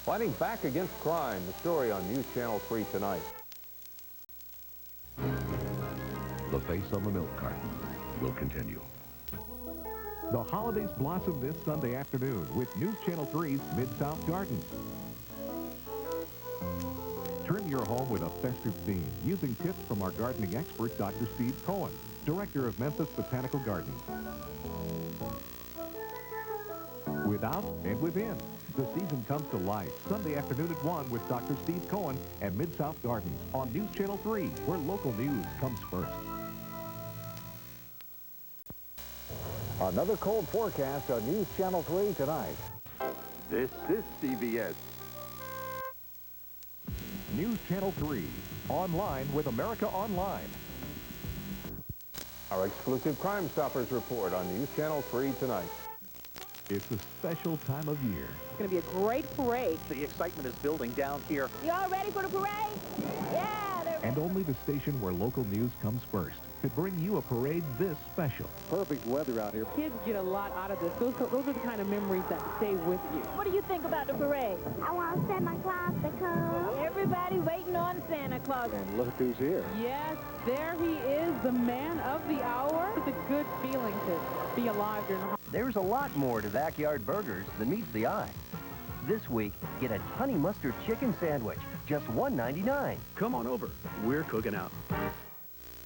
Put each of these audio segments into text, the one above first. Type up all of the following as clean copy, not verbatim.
Fighting back against crime, the story on News Channel 3 tonight. The face on the milk carton will continue. The holidays blossom this Sunday afternoon with News Channel 3's Mid-South Gardens. Trim your home with a festive theme using tips from our gardening expert, Dr. Steve Cohen, director of Memphis Botanical Gardens. Without and within, the season comes to life Sunday afternoon at 1 with Dr. Steve Cohen and Mid-South Gardens on News Channel 3, where local news comes first. Another cold forecast on News Channel 3 tonight. This is CBS. News Channel 3, online with America Online. Our exclusive Crime Stoppers report on News Channel 3 tonight. It's a special time of year. It's going to be a great parade. The excitement is building down here. You all ready for the parade? Yeah, And only the station where local news comes first could bring you a parade this special. Perfect weather out here. kids get a lot out of this. Those are the kind of memories that stay with you. What do you think about the parade? I want Santa Claus to come. Everybody waiting on Santa Claus. And look who's here. Yes, there he is, the man of the hour. It's a good feeling to be alive during the holidays. There's a lot more to backyard burgers than meets the eye. This week, get a honey mustard chicken sandwich, just $1.99. Come on over. We're cooking out.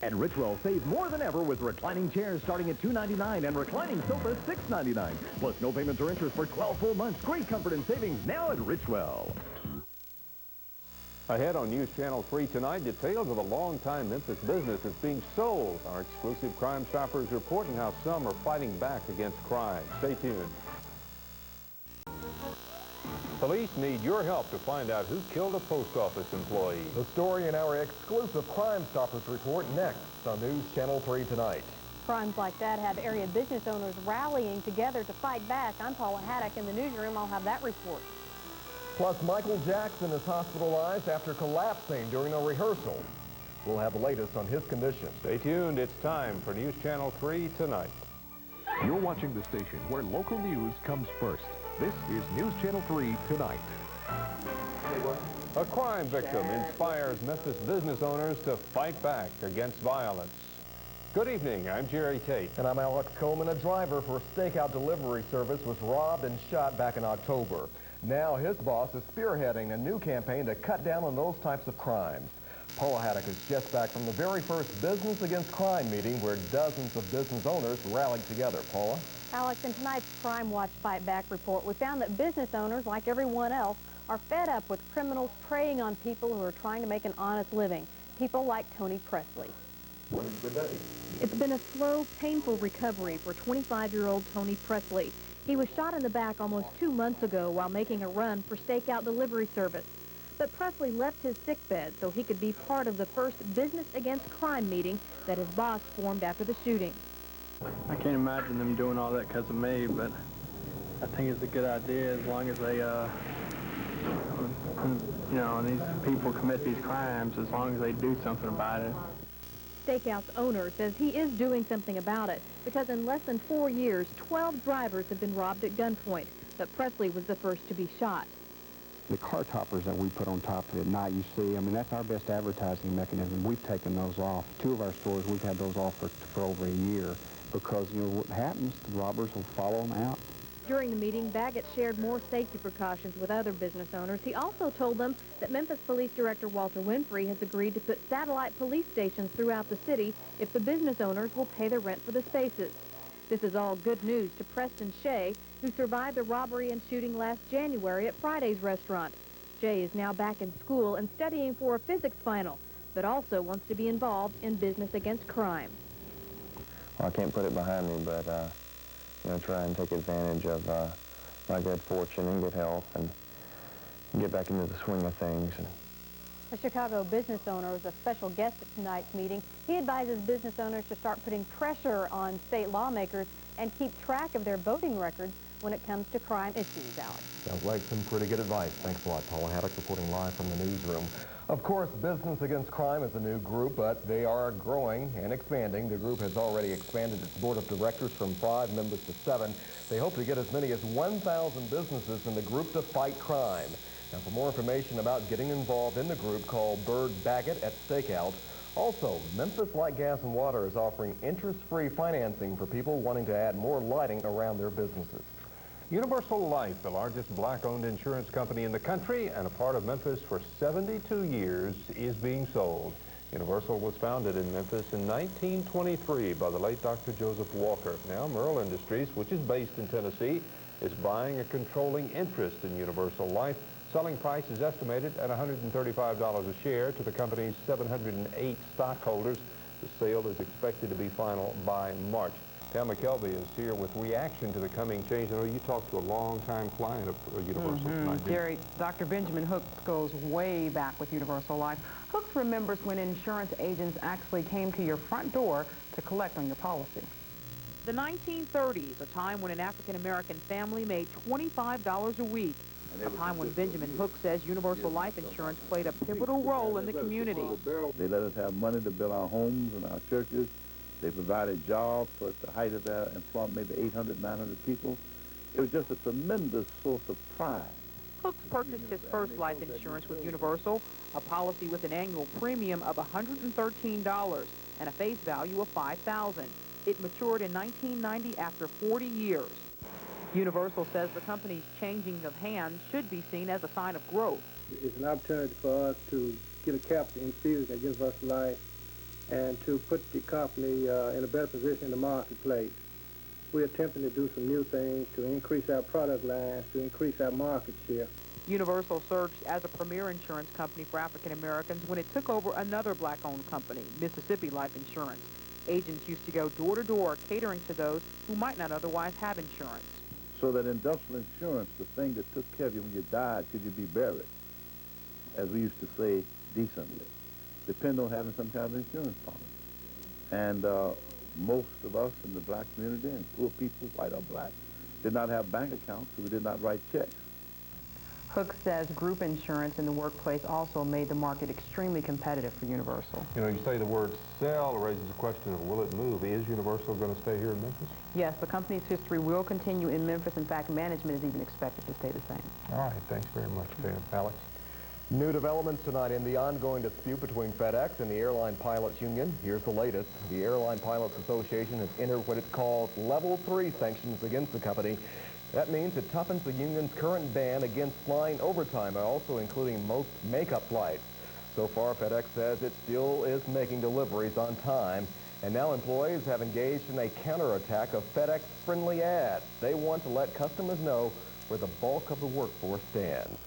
And Richwell saves more than ever with reclining chairs starting at $2.99 and reclining sofas $6.99. Plus no payments or interest for 12 full months. Great comfort and savings now at Richwell. Ahead on News Channel 3 tonight, details of a long-time Memphis business that's being sold. Our exclusive Crime Stoppers report and how some are fighting back against crime. Stay tuned. Police need your help to find out who killed a post office employee. The story in our exclusive Crime Stoppers report next on News Channel 3 tonight. Crimes like that have area business owners rallying together to fight back. I'm Paula Haddock in the newsroom. I'll have that report. Plus, Michael Jackson is hospitalized after collapsing during a rehearsal. We'll have the latest on his condition. Stay tuned. It's time for News Channel 3 tonight. You're watching the station where local news comes first. This is News Channel 3 tonight. A crime victim inspires Memphis business owners to fight back against violence. Good evening, I'm Jerry Tate. And I'm Alex Coleman. A driver for a stakeout delivery service was robbed and shot back in October. Now his boss is spearheading a new campaign to cut down on those types of crimes. Paula Haddock is just back from the very first Business Against Crime meeting where dozens of business owners rallied together. Paula? Alex, in tonight's Crime Watch Fight Back report, we found that business owners, like everyone else, are fed up with criminals preying on people who are trying to make an honest living. People like Tony Presley. It's been a slow, painful recovery for 25-year-old Tony Presley. He was shot in the back almost 2 months ago while making a run for stakeout delivery service. But Presley left his sickbed so he could be part of the first Business Against Crime meeting that his boss formed after the shooting. I can't imagine them doing all that because of me, but I think it's a good idea as long as they, and these people commit these crimes, as long as they do something about it. Stakeout's owner says he is doing something about it because in less than 4 years, 12 drivers have been robbed at gunpoint, but Presley was the first to be shot. The car toppers that we put on top of it at night, you see, I mean, that's our best advertising mechanism. We've taken those off. 2 of our stores, we've had those off for over a year because, you know, what happens, the robbers will follow them out. During the meeting, Baggett shared more safety precautions with other business owners. He also told them that Memphis Police Director Walter Winfrey has agreed to put satellite police stations throughout the city if the business owners will pay the rent for the spaces. This is all good news to Preston Shea, who survived a robbery and shooting last January at Friday's restaurant. Shea is now back in school and studying for a physics final, but also wants to be involved in Business Against Crime. Well, I can't put it behind me, but try and take advantage of my good fortune and good health and get back into the swing of things. A Chicago business owner was a special guest at tonight's meeting. He advises business owners to start putting pressure on state lawmakers and keep track of their voting records when it comes to crime issues, Alex. Sounds like some pretty good advice. Thanks a lot, Paula Haddock, reporting live from the newsroom. Of course, Business Against Crime is a new group, but they are growing and expanding. The group has already expanded its board of directors from 5 members to 7. They hope to get as many as 1,000 businesses in the group to fight crime. Now, for more information about getting involved in the group, call Bird Baggett at Stakeout. Also, Memphis Light Gas and Water is offering interest-free financing for people wanting to add more lighting around their businesses. Universal Life, the largest black-owned insurance company in the country and a part of Memphis for 72 years, is being sold. Universal was founded in Memphis in 1923 by the late Dr. Joseph Walker. Now, Merle Industries, which is based in Tennessee, is buying a controlling interest in Universal Life. Selling price is estimated at $135 a share to the company's 708 stockholders. The sale is expected to be final by March. Pam McKelvey is here with reaction to the coming change. I know you talked to a long-time client of Universal tonight. Jerry, Dr. Benjamin Hooks goes way back with Universal Life. Hooks remembers when insurance agents actually came to your front door to collect on your policy. The 1930s, a time when an African-American family made $25 a week. A time when Benjamin Hooks says Universal Life Insurance played a pivotal role in the community. They let us have money to build our homes and our churches. They provided jobs for at the height of their employment, maybe 800, 900 people. It was just a tremendous source of pride. Hooks purchased his first life insurance with Universal, a policy with an annual premium of $113 and a face value of $5,000. It matured in 1990 after 40 years. Universal says the company's changing of hands should be seen as a sign of growth. It's an opportunity for us to get a captain infused at Universal Life and to put the company in a better position in the marketplace. We're attempting to do some new things to increase our product lines, to increase our market share. Universal surged as a premier insurance company for African Americans when it took over another black-owned company, Mississippi Life Insurance. Agents used to go door to door catering to those who might not otherwise have insurance. So that industrial insurance, the thing that took care of you when you died, could you be buried, as we used to say, decently, depend on having some kind of insurance policy. And most of us in the black community, and poor people, white or black, did not have bank accounts, so we did not write checks. Hooks says group insurance in the workplace also made the market extremely competitive for Universal. You know, you say the word sell raises the question of will it move? Is Universal going to stay here in Memphis? Yes, the company's history will continue in Memphis. In fact, management is even expected to stay the same. All right, thanks very much, Pam. Alex? New developments tonight in the ongoing dispute between FedEx and the Airline Pilots Union. Here's the latest. The Airline Pilots Association has entered what it calls Level 3 sanctions against the company. That means it toughens the union's current ban against flying overtime, also including most makeup flights. So far, FedEx says it still is making deliveries on time, and now employees have engaged in a counterattack of FedEx-friendly ads. They want to let customers know where the bulk of the workforce stands.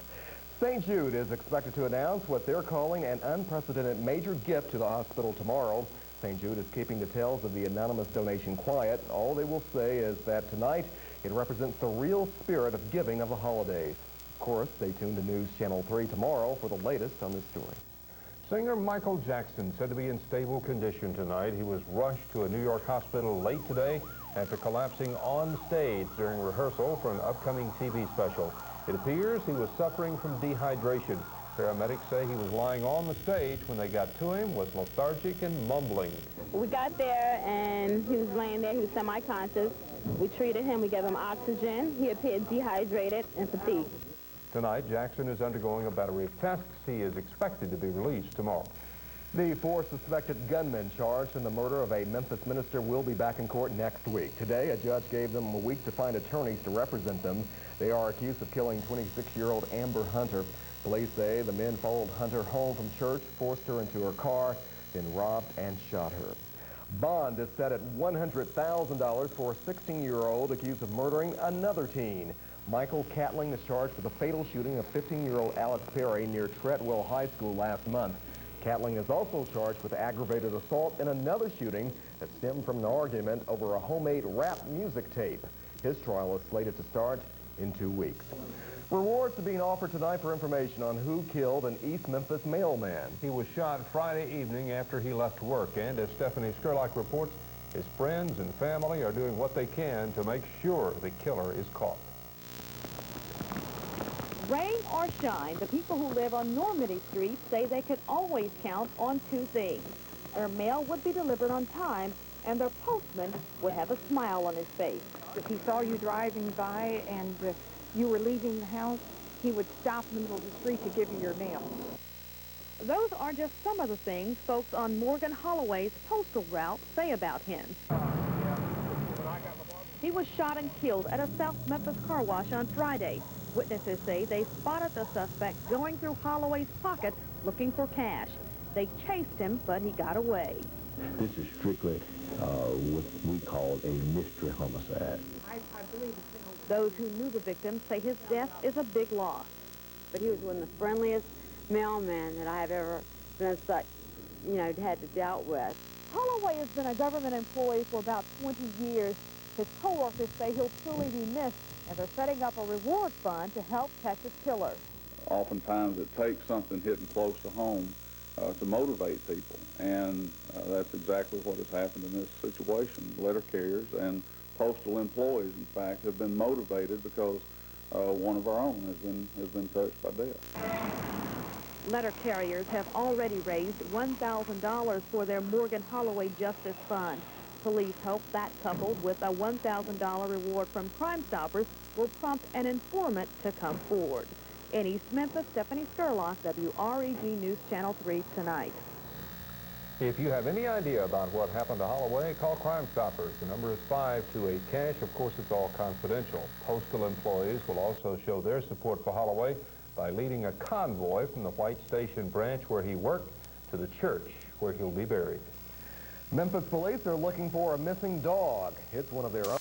St. Jude is expected to announce what they're calling an unprecedented major gift to the hospital tomorrow. St. Jude is keeping details of the anonymous donation quiet. All they will say is that tonight it represents the real spirit of giving of the holidays. Of course, stay tuned to News Channel 3 tomorrow for the latest on this story. Singer Michael Jackson said to be in stable condition tonight. He was rushed to a New York hospital late today after collapsing on stage during rehearsal for an upcoming TV special. It appears he was suffering from dehydration. Paramedics say he was lying on the stage when they got to him, was lethargic and mumbling. We got there and he was laying there. He was semi-conscious. We treated him. We gave him oxygen. He appeared dehydrated and fatigued. Tonight, Jackson is undergoing a battery of tests. He is expected to be released tomorrow. The 4 suspected gunmen charged in the murder of a Memphis minister will be back in court next week. Today, a judge gave them a week to find attorneys to represent them. They are accused of killing 26-year-old Amber Hunter. Police say the men followed Hunter home from church, forced her into her car, then robbed and shot her. Bond is set at $100,000 for a 16-year-old accused of murdering another teen. Michael Catling is charged with the fatal shooting of 15-year-old Alex Perry near Richwell High School last month. Catling is also charged with aggravated assault in another shooting that stemmed from an argument over a homemade rap music tape. His trial is slated to start in 2 weeks. Rewards are being offered tonight for information on who killed an East Memphis mailman. He was shot Friday evening after he left work, and as Stephanie Skurlock reports, his friends and family are doing what they can to make sure the killer is caught. Rain or shine, the people who live on Normandy Street say they could always count on 2 things. Their mail would be delivered on time, and their postman would have a smile on his face. If he saw you driving by and you were leaving the house, He would stop in the middle of the street to give you your mail. Those are just some of the things folks on Morgan Holloway's postal route say about him. He was shot and killed at a South Memphis car wash on Friday. Witnesses say they spotted the suspect going through Holloway's pocket looking for cash. They chased him, but he got away. This is strictly what we call a mystery homicide. Those who knew the victim say his death is a big loss. But he was one of the friendliest mailmen that I have ever been such, had to dealt with. Holloway has been a government employee for about 20 years. His co-workers say he'll truly be missed, and they're setting up a reward fund to help catch his killer. Oftentimes it takes something hitting close to home to motivate people, and that's exactly what has happened in this situation. Letter carriers and postal employees, in fact, have been motivated because one of our own has been touched by death. Letter carriers have already raised $1,000 for their Morgan Holloway Justice Fund. Police hope that, coupled with a $1,000 reward from Crime Stoppers, will prompt an informant to come forward. In East Memphis, Stephanie Skurlock, WREG News Channel 3 Tonight. If you have any idea about what happened to Holloway, call Crime Stoppers. The number is 528-CASH. Of course, it's all confidential. Postal employees will also show their support for Holloway by leading a convoy from the White Station branch where he worked to the church where he'll be buried. Memphis police are looking for a missing dog. It's one of their own.